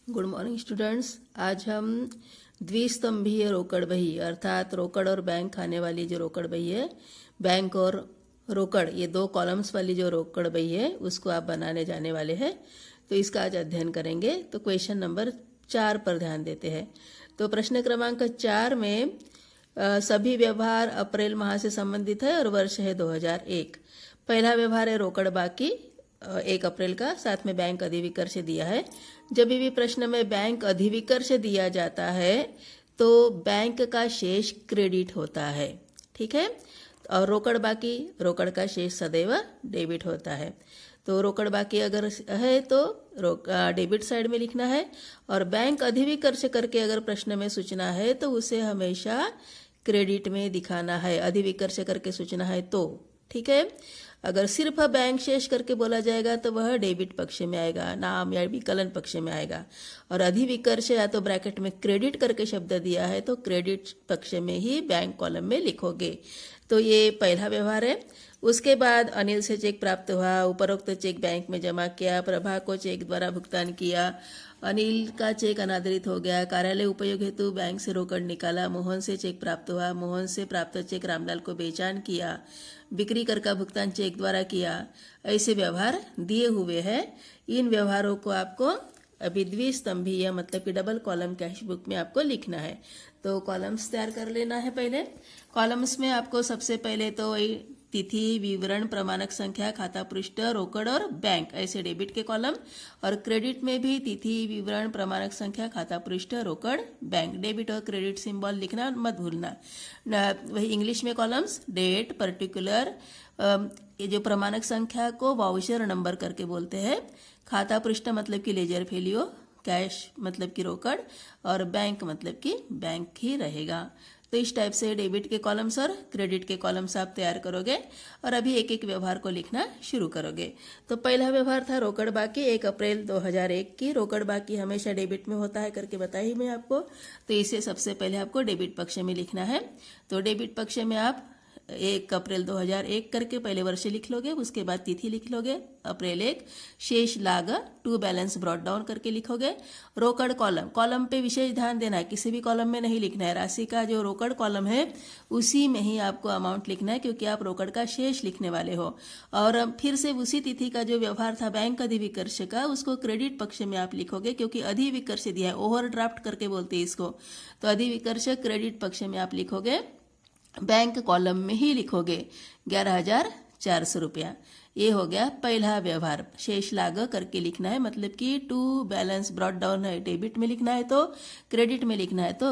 Good morning students. आज हम द्विस्तंभीय रोकड़ बही अर्थात रोकड़ और बैंक खाने वाली जो रोकड़ बही है, बैंक और रोकड़ ये दो कॉलम्स वाली जो रोकड़ बही है उसको आप बनाने जाने वाले हैं। तो इसका आज अध्ययन करेंगे। तो क्वेश्चन नंबर 4 पर ध्यान देते हैं। तो प्रश्न क्रमांक 4 में सभी व्यवहार अप्रैल माह से संबंधित है और वर्ष है 2001। पहला व्यवहार है रोकड़ बाकी 1 अप्रैल का, साथ में बैंक अधिविकर्ष दिया है। जब भी प्रश्न में बैंक अधिविकर्ष दिया जाता है तो बैंक का शेष क्रेडिट होता है, ठीक है। और रोकड़ बाकी, रोकड़ का शेष सदैव डेबिट होता है। तो रोकड़ बाकी अगर है तो डेबिट साइड में लिखना है, और बैंक अधिविकर्ष करके अगर प्रश्न में सूचना है तो उसे हमेशा क्रेडिट में दिखाना है, अधिविकर्ष करके सूचना है तो, ठीक है। अगर सिर्फ बैंक शेष करके बोला जाएगा तो वह डेबिट पक्ष में आएगा, नाम या विकलन पक्ष में आएगा। और अधिविकर्ष या तो ब्रैकेट में क्रेडिट करके शब्द दिया है तो क्रेडिट पक्ष में ही बैंक कॉलम में लिखोगे। तो ये पहला व्यवहार है। उसके बाद अनिल से चेक प्राप्त हुआ, उपरोक्त चेक बैंक में जमा किया, प्रभा को चेक द्वारा भुगतान किया, अनिल का चेक अनादरित हो गया, कार्यालय उपयोग हेतु बैंक से रोकड़ निकाला, मोहन से चेक प्राप्त हुआ, मोहन से प्राप्त चेक रामलाल को बेचान किया, बिक्री कर का भुगतान चेक द्वारा किया। ऐसे व्यवहार दिए हुए हैं। इन व्यवहारों को आपको अभी द्विस्तंभीय मतलब कि डबल कॉलम कैश बुक में आपको लिखना है। तो कॉलम्स तैयार कर लेना है। पहले कॉलम्स में आपको सबसे पहले तो वही तिथि, विवरण, प्रमाणक संख्या, खाता पृष्ठ, रोकड़ और बैंक ऐसे डेबिट के कॉलम, और क्रेडिट में भी तिथि, विवरण, प्रमाणक संख्या, खाता पृष्ठ, रोकड़, बैंक। डेबिट और क्रेडिट सिंबल लिखना मत भूलना। वही इंग्लिश में कॉलम्स डेट, पर्टिकुलर, ये जो प्रमाणक संख्या को वाउचर नंबर करके बोलते हैं, खाता पृष्ठ मतलब कि लेजर फेलियो, कैश मतलब कि रोकड़, और बैंक मतलब कि बैंक ही रहेगा। तो इस टाइप से डेबिट के कॉलम्स और क्रेडिट के कॉलम्स आप तैयार करोगे और अभी एक एक व्यवहार को लिखना शुरू करोगे। तो पहला व्यवहार था रोकड़ बाकी 1 अप्रैल 2001 की। रोकड़ बाकी हमेशा डेबिट में होता है करके बताई मैं आपको। तो इसे सबसे पहले आपको डेबिट पक्ष में लिखना है। तो डेबिट पक्ष में आप 1 अप्रैल 2001 करके पहले वर्ष लिख लोगे, उसके बाद तिथि लिख लोगे अप्रैल 1, शेष लाग टू बैलेंस ब्रॉट डाउन करके लिखोगे। रोकड़ कॉलम, कॉलम पे विशेष ध्यान देना है, किसी भी कॉलम में नहीं लिखना है। राशि का जो रोकड़ कॉलम है उसी में ही आपको अमाउंट लिखना है, क्योंकि आप रोकड़ का शेष लिखने वाले हो। और फिर से उसी तिथि का जो व्यवहार था बैंक अधिविकर्ष का, उसको क्रेडिट पक्ष में आप लिखोगे, क्योंकि अधिविकर्ष दिया है, ओवरड्राफ्ट करके बोलते हैं इसको। तो अधिविकर्ष क्रेडिट पक्ष में आप लिखोगे, बैंक कॉलम में ही लिखोगे 11,400 रुपया। ये हो गया पहला व्यवहार। शेष लाग करके लिखना है, मतलब कि टू बैलेंस ब्रॉट डाउन है, डेबिट में लिखना है तो, क्रेडिट में लिखना है तो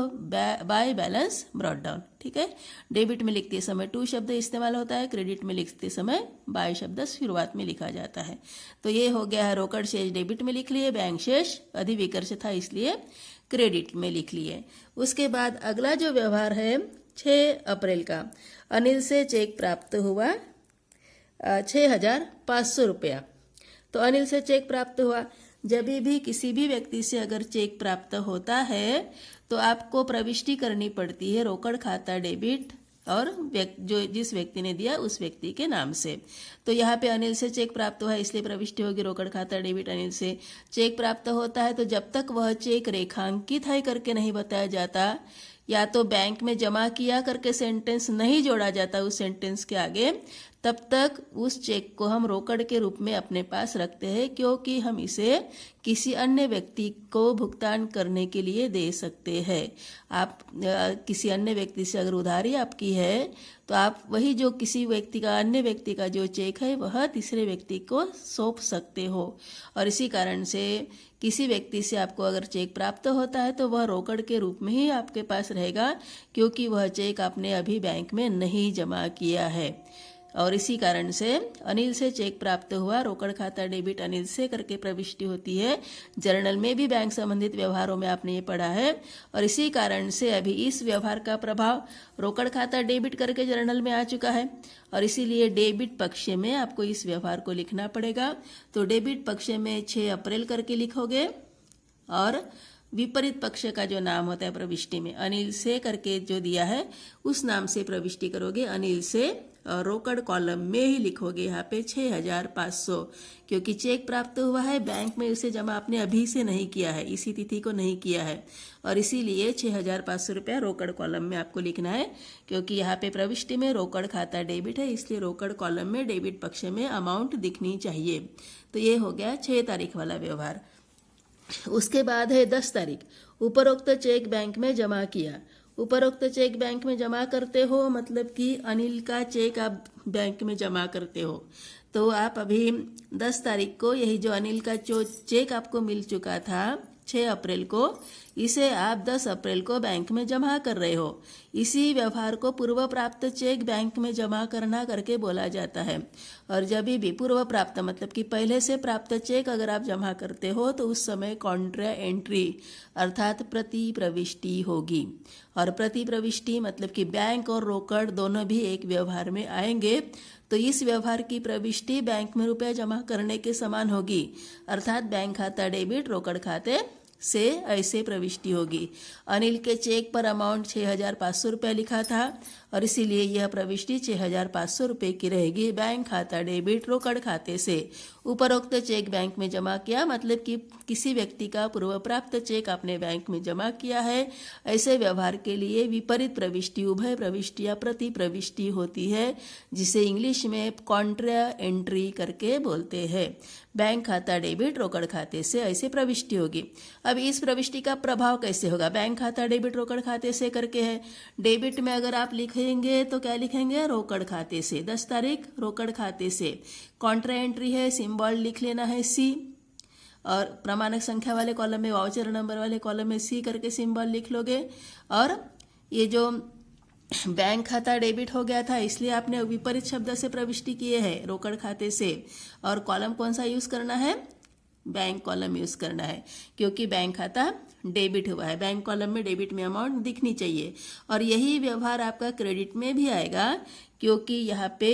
बाय बैलेंस ब्रॉट डाउन, ठीक है। डेबिट में लिखते समय टू शब्द इस्तेमाल होता है, क्रेडिट में लिखते समय बाय शब्द शुरुआत में लिखा जाता है। तो ये हो गया है रोकड़ शेष डेबिट में लिख लिए, बैंक शेष अधिविकर्ष था इसलिए क्रेडिट में लिख लिए। उसके बाद अगला जो व्यवहार है 6 अप्रैल का, अनिल से चेक प्राप्त हुआ 6,500 रुपया। तो अनिल से चेक प्राप्त हुआ, जब भी किसी भी व्यक्ति से अगर चेक प्राप्त होता है तो आपको प्रविष्टि करनी पड़ती है रोकड़ खाता डेबिट और जो जिस व्यक्ति ने दिया उस व्यक्ति के नाम से। तो यहाँ पे अनिल से चेक प्राप्त हुआ इसलिए प्रविष्टि होगी रोकड़ खाता डेबिट। अनिल से चेक प्राप्त होता है तो जब तक वह चेक रेखांकित है करके नहीं बताया जाता, या तो बैंक में जमा किया करके सेंटेंस नहीं जोड़ा जाता उस सेंटेंस के आगे, तब तक उस चेक को हम रोकड़ के रूप में अपने पास रखते हैं, क्योंकि हम इसे किसी अन्य व्यक्ति को भुगतान करने के लिए दे सकते हैं। आप किसी अन्य व्यक्ति से अगर उधारी आपकी है तो आप वही जो किसी व्यक्ति का, अन्य व्यक्ति का जो चेक है वह तीसरे व्यक्ति को सौंप सकते हो। और इसी कारण से किसी व्यक्ति से आपको अगर चेक प्राप्त होता है तो वह रोकड़ के रूप में ही आपके पास रहेगा, क्योंकि वह चेक आपने अभी बैंक में नहीं जमा किया है। और इसी कारण से अनिल से चेक प्राप्त हुआ, रोकड़ खाता डेबिट अनिल से करके प्रविष्टि होती है। जर्नल में भी बैंक संबंधित व्यवहारों में आपने ये पढ़ा है, और इसी कारण से अभी इस व्यवहार का प्रभाव रोकड़ खाता डेबिट करके जर्नल में आ चुका है, और इसीलिए डेबिट पक्ष में आपको इस व्यवहार को लिखना पड़ेगा। तो डेबिट पक्ष में 6 अप्रैल करके लिखोगे, और विपरीत पक्ष का जो नाम होता है प्रविष्टि में अनिल से करके जो दिया है उस नाम से प्रविष्टि करोगे, अनिल से और रोकड़ कॉलम में ही लिखोगे यहाँ पे 6,500, क्योंकि चेक प्राप्त हुआ है, बैंक में उसे जमा आपने अभी से नहीं किया है, इसी तिथि को नहीं किया है, और इसीलिए 6,500 रुपया रोकड़ कॉलम में आपको लिखना है। क्योंकि यहाँ पे प्रविष्टि में रोकड़ खाता डेबिट है, इसलिए रोकड़ कॉलम में डेबिट पक्ष में अमाउंट दिखनी चाहिए। तो ये हो गया 6 तारीख वाला व्यवहार। उसके बाद है 10 तारीख। उपरोक्त चेक बैंक में जमा किया। उपरोक्त चेक बैंक में जमा करते हो मतलब कि अनिल का चेक आप बैंक में जमा करते हो, तो आप अभी 10 तारीख को यही जो अनिल का जो चेक आपको मिल चुका था 6 अप्रैल को, इसे आप 10 अप्रैल को बैंक में जमा कर रहे हो। इसी व्यवहार को पूर्व प्राप्त चेक बैंक में जमा करना करके बोला जाता है। और जब भी पूर्व प्राप्त मतलब कि पहले से प्राप्त चेक अगर आप जमा करते हो तो उस समय कॉन्ट्रा एंट्री अर्थात प्रति प्रविष्टि होगी। और प्रति प्रविष्टि मतलब कि बैंक और रोकड़ दोनों भी एक व्यवहार में आएंगे, तो इस व्यवहार की प्रविष्टि बैंक में रुपया जमा करने के समान होगी, अर्थात बैंक खाता डेबिट रोकड़ खाते से ऐसे प्रविष्टि होगी। अनिल के चेक पर अमाउंट 6,500 रुपये लिखा था और इसीलिए यह प्रविष्टि 6,500 रुपये की रहेगी। बैंक खाता डेबिट रोकड़ खाते से उपरोक्त चेक बैंक में जमा किया मतलब कि किसी व्यक्ति का पूर्व प्राप्त चेक आपने बैंक में जमा किया है। ऐसे व्यवहार के लिए विपरीत प्रविष्टि उभय प्रविष्टि या प्रति प्रविष्टि होती है, जिसे इंग्लिश में कॉन्ट्रा एंट्री करके बोलते हैं। बैंक खाता डेबिट रोकड़ खाते से ऐसे प्रविष्टि होगी। अब इस प्रविष्टि का प्रभाव कैसे होगा? बैंक खाता डेबिट रोकड़ खाते से करके है। डेबिट में अगर आप लिखेंगे तो क्या लिखेंगे? रोकड़ खाते से। 10 तारीख रोकड़ खाते से। कॉन्ट्रा एंट्री है, सिंबल लिख लेना है सी, और प्रमाणक संख्या वाले कॉलम में वाउचर नंबर वाले कॉलम में सी करके सिंबल लिख लोगे। और ये जो बैंक खाता डेबिट हो गया था इसलिए आपने विपरीत शब्द से प्रविष्टि किए हैं रोकड़ खाते से। और कॉलम कौन सा यूज करना है? बैंक कॉलम यूज करना है, क्योंकि बैंक खाता डेबिट हुआ है। बैंक कॉलम में डेबिट में अमाउंट दिखनी चाहिए। और यही व्यवहार आपका क्रेडिट में भी आएगा, क्योंकि यहाँ पे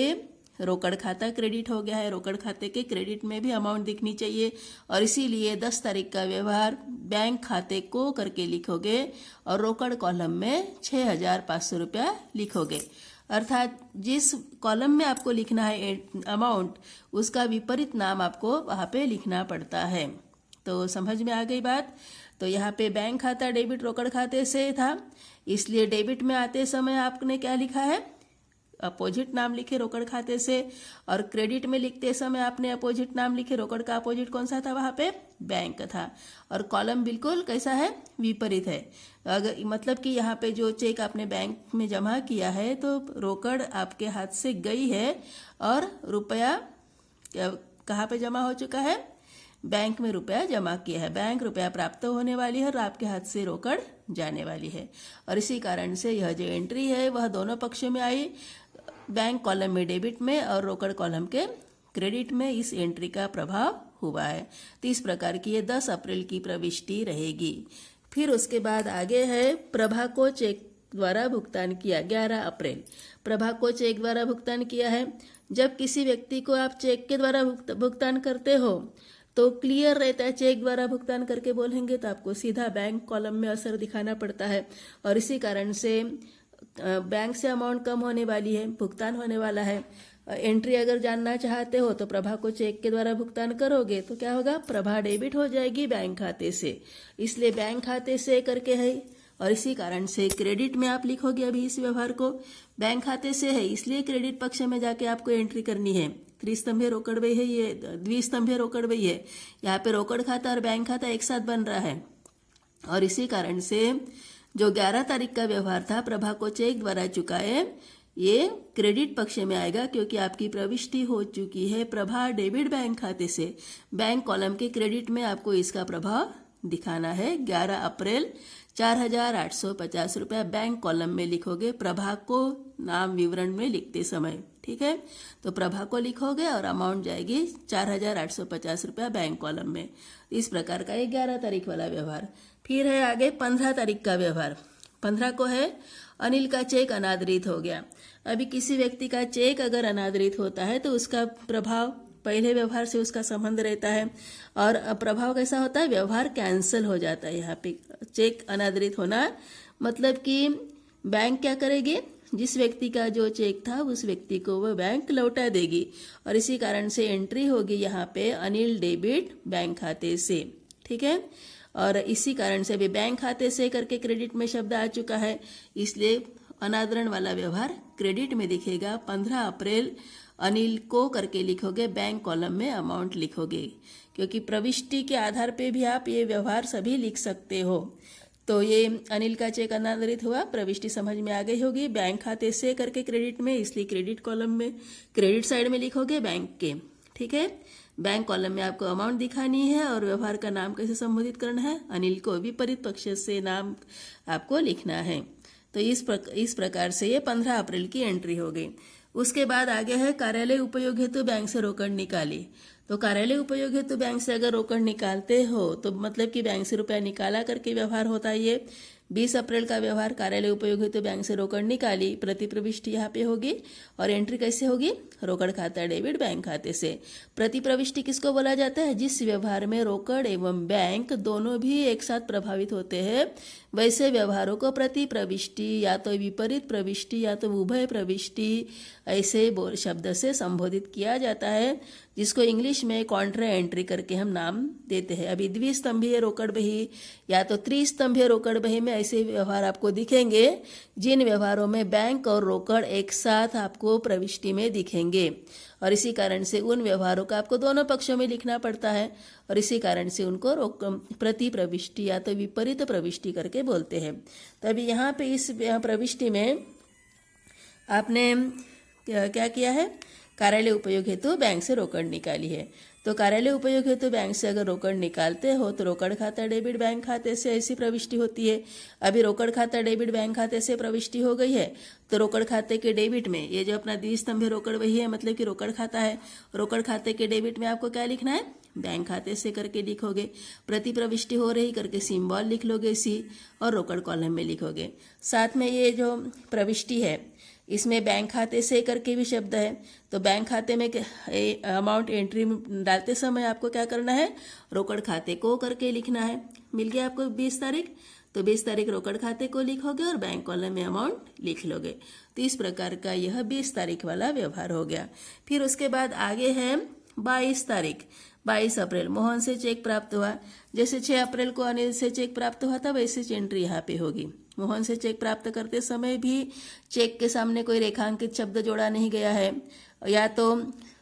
रोकड़ खाता क्रेडिट हो गया है, रोकड़ खाते के क्रेडिट में भी अमाउंट दिखनी चाहिए। और इसीलिए 10 तारीख का व्यवहार बैंक खाते को करके लिखोगे और रोकड़ कॉलम में 6,500 रुपया लिखोगे। अर्थात जिस कॉलम में आपको लिखना है अमाउंट, उसका विपरीत नाम आपको वहाँ पे लिखना पड़ता है। तो समझ में आ गई बात? तो यहाँ पे बैंक खाता डेबिट रोकड़ खाते से था, इसलिए डेबिट में आते समय आपने क्या लिखा है? अपोजिट नाम लिखे रोकड़ खाते से। और क्रेडिट में लिखते समय आपने अपोजिट नाम लिखे, रोकड़ का अपोजिट कौन सा था वहाँ पे? बैंक था। और कॉलम बिल्कुल कैसा है? विपरीत है। अगर मतलब कि यहाँ पे जो चेक आपने बैंक में जमा किया है तो रोकड़ आपके हाथ से गई है और रुपया कहाँ पे जमा हो चुका है? बैंक में रुपया जमा किया है। बैंक रुपया प्राप्त होने वाली है और आपके हाथ से रोकड़ जाने वाली है। और इसी कारण से यह जो एंट्री है वह दोनों पक्षों में आई, बैंक कॉलम में डेबिट में और रोकड़ कॉलम के क्रेडिट में इस एंट्री का प्रभाव हुआ है। तो इस प्रकार की ये 10 अप्रैल की प्रविष्टि रहेगी। फिर उसके बाद आगे है प्रभा को चेक द्वारा भुगतान किया। 11 अप्रैल प्रभा को चेक द्वारा भुगतान किया है। जब किसी व्यक्ति को आप चेक के द्वारा भुगतान करते हो तो क्लियर रहता है। चेक द्वारा भुगतान करके बोलेंगे तो आपको सीधा बैंक कॉलम में असर दिखाना पड़ता है, और इसी कारण से बैंक से अमाउंट कम होने वाली है, भुगतान होने वाला है। एंट्री अगर जानना चाहते हो तो प्रभा को चेक के द्वारा भुगतान करोगे तो क्या होगा? प्रभा डेबिट हो जाएगी बैंक खाते से, इसलिए बैंक खाते से करके है। और इसी कारण से क्रेडिट में आप लिखोगे अभी इस व्यवहार को, बैंक खाते से है इसलिए क्रेडिट पक्ष में जाके आपको एंट्री करनी है। त्रिस्तंभीय रोकड़ बही है, ये द्विस्तंभीय रोकड़ बही है। यहाँ पे रोकड़ खाता और बैंक खाता एक साथ बन रहा है। और इसी कारण से जो 11 तारीख का व्यवहार था प्रभा को चेक द्वारा चुकाए, ये क्रेडिट पक्ष में आएगा, क्योंकि आपकी प्रविष्टि हो चुकी है प्रभा डेबिट बैंक खाते से। बैंक कॉलम के क्रेडिट में आपको इसका प्रभाव दिखाना है। 11 अप्रैल 4,850 रुपया बैंक कॉलम में लिखोगे प्रभा को नाम विवरण में लिखते समय। ठीक है, तो प्रभा को लिखोगे और अमाउंट जाएगी 4,850 रुपया बैंक कॉलम में। इस प्रकार का ये 11 तारीख वाला व्यवहार। फिर है आगे 15 तारीख का व्यवहार। 15 को है अनिल का चेक अनादरित हो गया। अभी किसी व्यक्ति का चेक अगर अनादरित होता है तो उसका प्रभाव पहले व्यवहार से उसका संबंध रहता है, और प्रभाव कैसा होता है? व्यवहार कैंसिल हो जाता है। यहाँ पे चेक अनादरित होना मतलब कि बैंक क्या करेगी? जिस व्यक्ति का जो चेक था उस व्यक्ति को वह बैंक लौटा देगी। और इसी कारण से एंट्री होगी यहाँ पे अनिल डेबिट बैंक खाते से, ठीक है। और इसी कारण से अभी बैंक खाते से करके क्रेडिट में शब्द आ चुका है, इसलिए अनादरण वाला व्यवहार क्रेडिट में दिखेगा। 15 अप्रैल अनिल को करके लिखोगे, बैंक कॉलम में अमाउंट लिखोगे, क्योंकि प्रविष्टि के आधार पे भी आप ये व्यवहार सभी लिख सकते हो। तो ये अनिल का चेक अनादरित हुआ, प्रविष्टि समझ में आ गई होगी। बैंक खाते से करके क्रेडिट में, इसलिए क्रेडिट कॉलम में क्रेडिट साइड में लिखोगे बैंक के, ठीक है। बैंक कॉलम में आपको अमाउंट दिखानी है और व्यवहार का नाम कैसे संबोधित करना है, अनिल को विपरीत पक्ष से नाम आपको लिखना है। तो इस प्रकार से ये 15 अप्रैल की एंट्री हो गई। उसके बाद आगे है कार्यालय उपयोग हेतु बैंक से रोकड़ निकाली। तो कार्यालय उपयोग हेतु बैंक से अगर रोकड़ निकालते हो तो मतलब कि बैंक से रुपया निकाला करके व्यवहार होता है ये। 20 अप्रैल का व्यवहार कार्यालय उपयोग हेतु बैंक से रोकड़ निकाली, प्रति प्रविष्टि यहाँ पे होगी और एंट्री कैसे होगी, रोकड़ खाता डेबिट बैंक खाते से। प्रति प्रविष्टि किसको बोला जाता है, जिस व्यवहार में रोकड़ एवं बैंक दोनों भी एक साथ प्रभावित होते हैं वैसे व्यवहारों को प्रति प्रविष्टि या तो विपरीत प्रविष्टि या तो उभय प्रविष्टि ऐसे शब्द से संबोधित किया जाता है, जिसको इंग्लिश में कॉन्ट्रा एंट्री करके हम नाम देते हैं। अभी द्विस्तंभीय रोकड़ बही या तो त्रिस्तंभीय रोकड़ बही में ऐसे व्यवहार आपको दिखेंगे जिन व्यवहारों में बैंक और रोकड़ एक साथ आपको प्रविष्टि में दिखेंगे, और इसी कारण से उन व्यवहारों का आपको दोनों पक्षों में लिखना पड़ता है, और इसी कारण से उनको प्रति प्रविष्टि या तो विपरीत प्रविष्टि करके बोलते हैं। तो अभी यहाँ पे इस प्रविष्टि में आपने क्या किया है, कार्यालय उपयोग हेतु बैंक से रोकड़ निकाली है। तो कार्यालय उपयोग हेतु बैंक से अगर रोकड़ निकालते हो तो रोकड़ खाता डेबिट बैंक खाते से ऐसी प्रविष्टि होती है। अभी रोकड़ खाता डेबिट बैंक खाते से प्रविष्टि हो गई है, तो रोकड़ खाते के डेबिट में ये जो अपना द्विस्तंभीय रोकड़ वही है, मतलब कि रोकड़ खाता है। रोकड़ खाते के डेबिट में आपको क्या लिखना है, बैंक खाते से करके लिखोगे, प्रति प्रविष्टि हो रही करके सिंबल लिख लोगे सी, और रोकड़ कॉलम में लिखोगे। साथ में ये जो प्रविष्टि है इसमें बैंक खाते से करके भी शब्द है, तो बैंक खाते में अमाउंट एंट्री डालते समय आपको क्या करना है, रोकड़ खाते को करके लिखना है। मिल गया आपको 20 तारीख, तो 20 तारीख रोकड़ खाते को लिखोगे और बैंक कॉलम में अमाउंट लिख लोगे। तो इस प्रकार का यह 20 तारीख वाला व्यवहार हो गया। फिर उसके बाद आगे है 22 तारीख। 22 अप्रैल मोहन से चेक प्राप्त हुआ। जैसे 6 अप्रैल को अनिल से चेक प्राप्त हुआ था वैसे एंट्री यहाँ पे होगी। मोहन से चेक प्राप्त करते समय भी चेक के सामने कोई रेखांकित शब्द जोड़ा नहीं गया है, या तो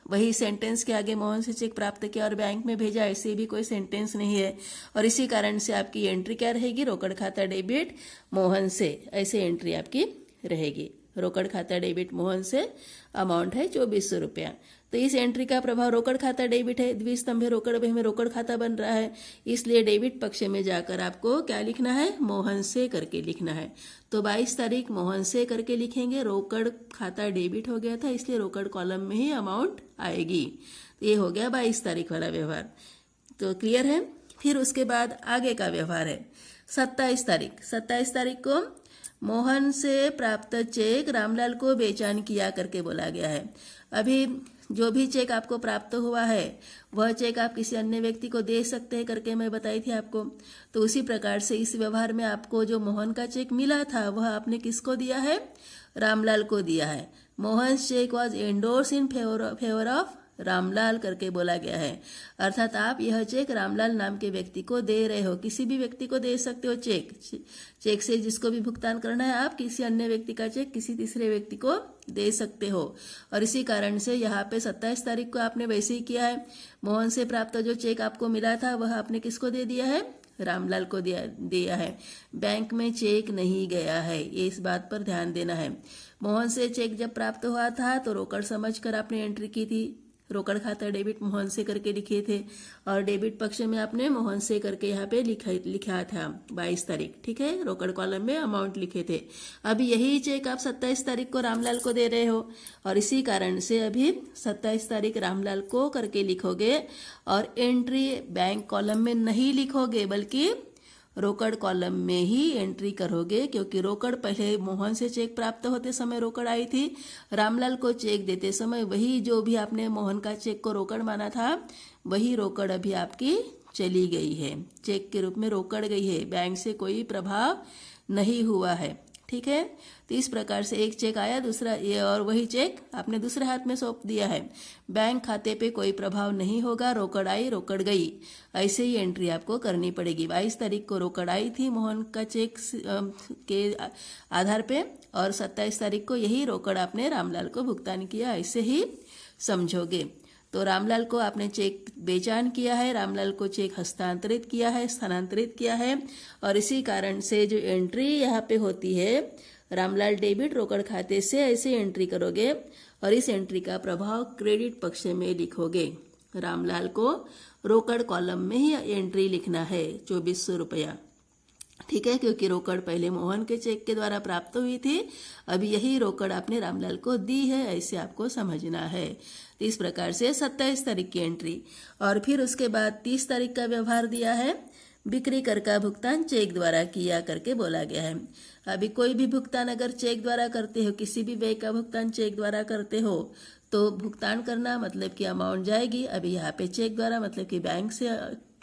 वही सेंटेंस के आगे मोहन से चेक प्राप्त किया और बैंक में भेजा, ऐसे भी कोई सेंटेंस नहीं है, और इसी कारण से आपकी एंट्री क्या रहेगी, रोकड़ खाता डेबिट मोहन से, ऐसे एंट्री आपकी रहेगी। रोकड़ खाता डेबिट मोहन से, अमाउंट है 2400 रुपया। तो इस एंट्री का प्रभाव रोकड़ खाता डेबिट है, द्विस्तंभीय रोकड़ बही में रोकड़ खाता बन रहा है, इसलिए डेबिट पक्ष में जाकर आपको क्या लिखना है, मोहन से करके लिखना है। तो 22 तारीख मोहन से करके लिखेंगे, रोकड़ खाता डेबिट हो गया था इसलिए रोकड़ कॉलम में ही अमाउंट आएगी। तो ये हो गया 22 तारीख वाला व्यवहार। तो क्लियर है। फिर उसके बाद आगे का व्यवहार है 27 तारीख। 27 तारीख को मोहन से प्राप्त चेक रामलाल को बेचान किया करके बोला गया है। अभी जो भी चेक आपको प्राप्त हुआ है वह चेक आप किसी अन्य व्यक्ति को दे सकते हैं करके मैं बताई थी आपको। तो उसी प्रकार से इस व्यवहार में आपको जो मोहन का चेक मिला था वह आपने किसको दिया है, रामलाल को दिया है। Mohan cheque was endorse in favour of Ramlal करके बोला गया है, अर्थात आप यह चेक रामलाल नाम के व्यक्ति को दे रहे हो। किसी भी व्यक्ति को दे सकते हो चेक से जिसको भी भुगतान करना है, आप किसी अन्य व्यक्ति का चेक किसी तीसरे व्यक्ति को दे सकते हो। और इसी कारण से यहाँ पे 27 तारीख को आपने वैसे ही किया है। मोहन से प्राप्त जो चेक आपको मिला था वह आपने किसको दे दिया है, रामलाल को दिया है। बैंक में चेक नहीं गया है, ये इस बात पर ध्यान देना है। मोहन से चेक जब प्राप्त हुआ था तो रोकड़ समझकर आपने एंट्री की थी, रोकड़ खाता डेबिट मोहन से करके लिखे थे, और डेबिट पक्ष में आपने मोहन से करके यहाँ पे लिखा था 22 तारीख, ठीक है, रोकड़ कॉलम में अमाउंट लिखे थे। अभी यही चेक आप 27 तारीख को रामलाल को दे रहे हो, और इसी कारण से अभी 27 तारीख रामलाल को करके लिखोगे, और एंट्री बैंक कॉलम में नहीं लिखोगे बल्कि रोकड़ कॉलम में ही एंट्री करोगे, क्योंकि रोकड़ पहले मोहन से चेक प्राप्त होते समय रोकड़ आई थी, रामलाल को चेक देते समय वही जो भी आपने मोहन का चेक को रोकड़ माना था वही रोकड़ अभी आपकी चली गई है, चेक के रूप में रोकड़ गई है, बैंक से कोई प्रभाव नहीं हुआ है। ठीक है। तो इस प्रकार से एक चेक आया, दूसरा ये, और वही चेक आपने दूसरे हाथ में सौंप दिया है। बैंक खाते पे कोई प्रभाव नहीं होगा, रोकड़ आई रोकड़ गई, ऐसे ही एंट्री आपको करनी पड़ेगी। 22 तारीख को रोकड़ आई थी मोहन का चेक के आधार पे, और 27 तारीख को यही रोकड़ आपने रामलाल को भुगतान किया, ऐसे ही समझोगे। तो रामलाल को आपने चेक बेचान किया है, रामलाल को चेक हस्तांतरित किया है, स्थानांतरित किया है, और इसी कारण से जो एंट्री यहाँ पे होती है, रामलाल डेबिट रोकड़ खाते से, ऐसे एंट्री करोगे और इस एंट्री का प्रभाव क्रेडिट पक्ष में लिखोगे। रामलाल को रोकड़ कॉलम में ही एंट्री लिखना है 2400 रुपया, ठीक है, क्योंकि रोकड़ पहले मोहन के चेक के द्वारा प्राप्त हुई थी, अभी यही रोकड़ आपने रामलाल को दी है, ऐसे आपको समझना है। तो इस प्रकार से 27 तारीख की एंट्री, और फिर उसके बाद 30 तारीख का व्यवहार दिया है, बिक्री कर का भुगतान चेक द्वारा किया करके बोला गया है। अभी कोई भी भुगतान अगर चेक द्वारा करते हो, किसी भी व्यय का भुगतान चेक द्वारा करते हो, तो भुगतान करना मतलब कि अमाउंट जाएगी, अभी यहाँ पे चेक द्वारा मतलब कि बैंक से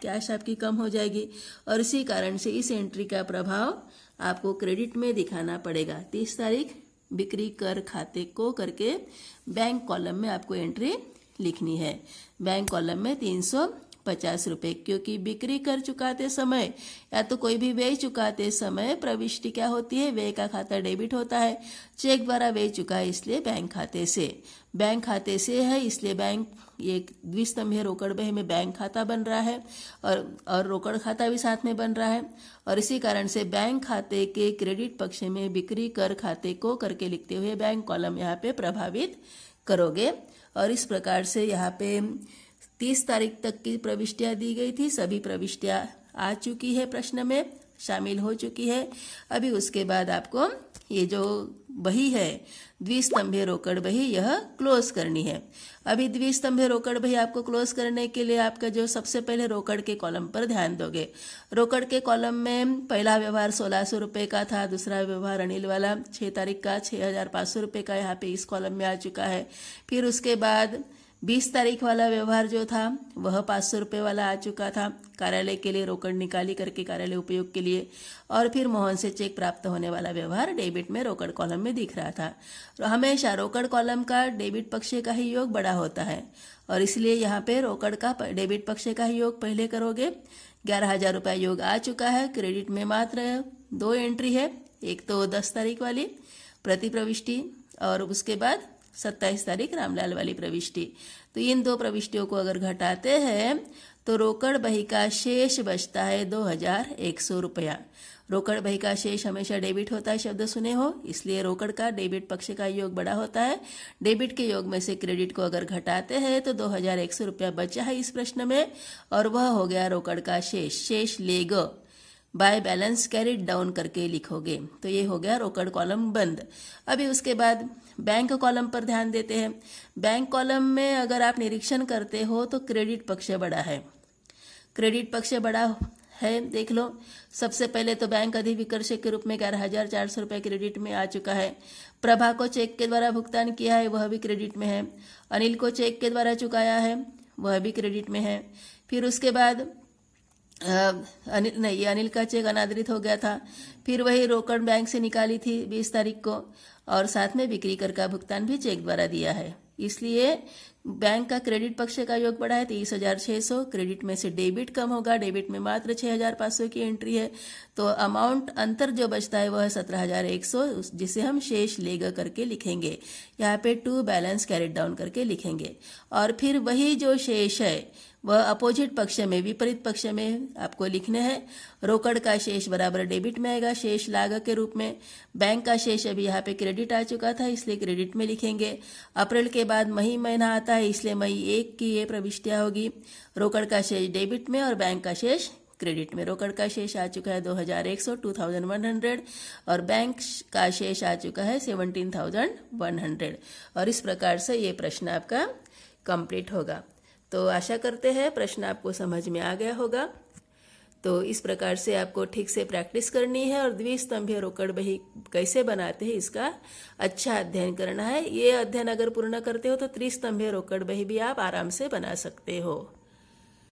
कैश आपकी कम हो जाएगी, और इसी कारण से इस एंट्री का प्रभाव आपको क्रेडिट में दिखाना पड़ेगा। 30 तारीख बिक्री कर खाते को करके बैंक कॉलम में आपको एंट्री लिखनी है। बैंक कॉलम में 350 रुपये, क्योंकि बिक्री कर चुकाते समय या तो कोई भी व्यय चुकाते समय प्रविष्टि क्या होती है, व्यय का खाता डेबिट होता है, चेक द्वारा व्यय चुका है इसलिए बैंक खाते से है, इसलिए बैंक ये द्विस्तंभीय रोकड़ बही में बैंक खाता बन रहा है, और रोकड़ खाता भी साथ में बन रहा है, और इसी कारण से बैंक खाते के क्रेडिट पक्ष में बिक्री कर खाते को करके लिखते हुए बैंक कॉलम यहाँ पे प्रभावित करोगे। और इस प्रकार से यहाँ पे 30 तारीख तक की प्रविष्टियाँ दी गई थी, सभी प्रविष्टियाँ आ चुकी है, प्रश्न में शामिल हो चुकी है। अभी उसके बाद आपको ये जो बही है द्विस्तंभीय रोकड़ बही, यह क्लोज करनी है। अभी द्विस्तंभीय रोकड़ बही आपको क्लोज करने के लिए आपका जो सबसे पहले रोकड़ के कॉलम पर ध्यान दोगे। रोकड़ के कॉलम में पहला व्यवहार 1600 रुपये का था, दूसरा व्यवहार अनिल वाला 6 तारीख का 6500 रुपये का यहाँ पे इस कॉलम में आ चुका है। फिर उसके बाद 20 तारीख वाला व्यवहार जो था वह 500 रुपये वाला आ चुका था, कार्यालय के लिए रोकड़ निकाली करके कार्यालय उपयोग के लिए, और फिर मोहन से चेक प्राप्त होने वाला व्यवहार डेबिट में रोकड़ कॉलम में दिख रहा था। तो हमेशा रोकड़ कॉलम का डेबिट पक्ष का ही योग बड़ा होता है, और इसलिए यहाँ पे रोकड़ का डेबिट पक्ष का ही योग पहले करोगे। 11,000 रुपये योग आ चुका है, क्रेडिट में मात्र 2 एंट्री है, एक तो 10 तारीख वाली प्रति प्रविष्टि, और उसके बाद 27 तारीख रामलाल वाली प्रविष्टि। तो इन 2 प्रविष्टियों को अगर घटाते हैं तो रोकड़ बही का शेष बचता है 2100 रुपया। रोकड़ बही का शेष हमेशा डेबिट होता है, शब्द सुने हो, इसलिए रोकड़ का डेबिट पक्ष का योग बड़ा होता है। डेबिट के योग में से क्रेडिट को अगर घटाते हैं तो 2100 रुपया बचा है इस प्रश्न में, और वह हो गया रोकड़ का शेष leg by balance carried down करके लिखोगे। तो ये हो गया रोकड़ कॉलम बंद। अभी उसके बाद बैंक कॉलम पर ध्यान देते हैं। बैंक कॉलम में अगर आप निरीक्षण करते हो तो क्रेडिट पक्ष बड़ा है, क्रेडिट पक्ष बड़ा है, देख लो। सबसे पहले तो बैंक अधिविकर्षक के रूप में 11,400 रुपये क्रेडिट में आ चुका है। प्रभा को चेक के द्वारा भुगतान किया है, वह भी क्रेडिट में है। अनिल को चेक के द्वारा चुकाया है, वह भी क्रेडिट में है। फिर उसके बाद अनिल का चेक अनादरित हो गया था, फिर वही रोकड़ बैंक से निकाली थी 20 तारीख को, और साथ में बिक्री कर का भुगतान भी चेक द्वारा दिया है, इसलिए बैंक का क्रेडिट पक्ष का योग बढ़ा है 30,600। क्रेडिट में से डेबिट कम होगा, डेबिट में मात्र 6,500 की एंट्री है, तो अमाउंट अंतर जो बचता है वह 17,100, जिसे हम शेष लेग करके लिखेंगे। यहाँ पे टू बैलेंस कैरिड डाउन करके लिखेंगे, और फिर वही जो शेष है वह अपोजिट पक्ष में, विपरीत पक्ष में आपको लिखने हैं। रोकड़ का शेष बराबर डेबिट में आएगा शेष लाग के रूप में। बैंक का शेष अभी यहाँ पे क्रेडिट आ चुका था, इसलिए क्रेडिट में लिखेंगे। अप्रैल के बाद मई महीना आता है, इसलिए मई 1 की ये प्रविष्टियाँ होगी। रोकड़ का शेष डेबिट में और बैंक का शेष क्रेडिट में। रोकड़ का शेष आ चुका है 2100 2100, और बैंक का शेष आ चुका है 17,100, और इस प्रकार से ये प्रश्न आपका कंप्लीट होगा। तो आशा करते हैं प्रश्न आपको समझ में आ गया होगा। तो इस प्रकार से आपको ठीक से प्रैक्टिस करनी है, और द्विस्तंभीय रोकड़ बही कैसे बनाते हैं इसका अच्छा अध्ययन करना है। ये अध्ययन अगर पूर्ण करते हो तो त्रिस्तंभीय रोकड़ बही भी आप आराम से बना सकते हो।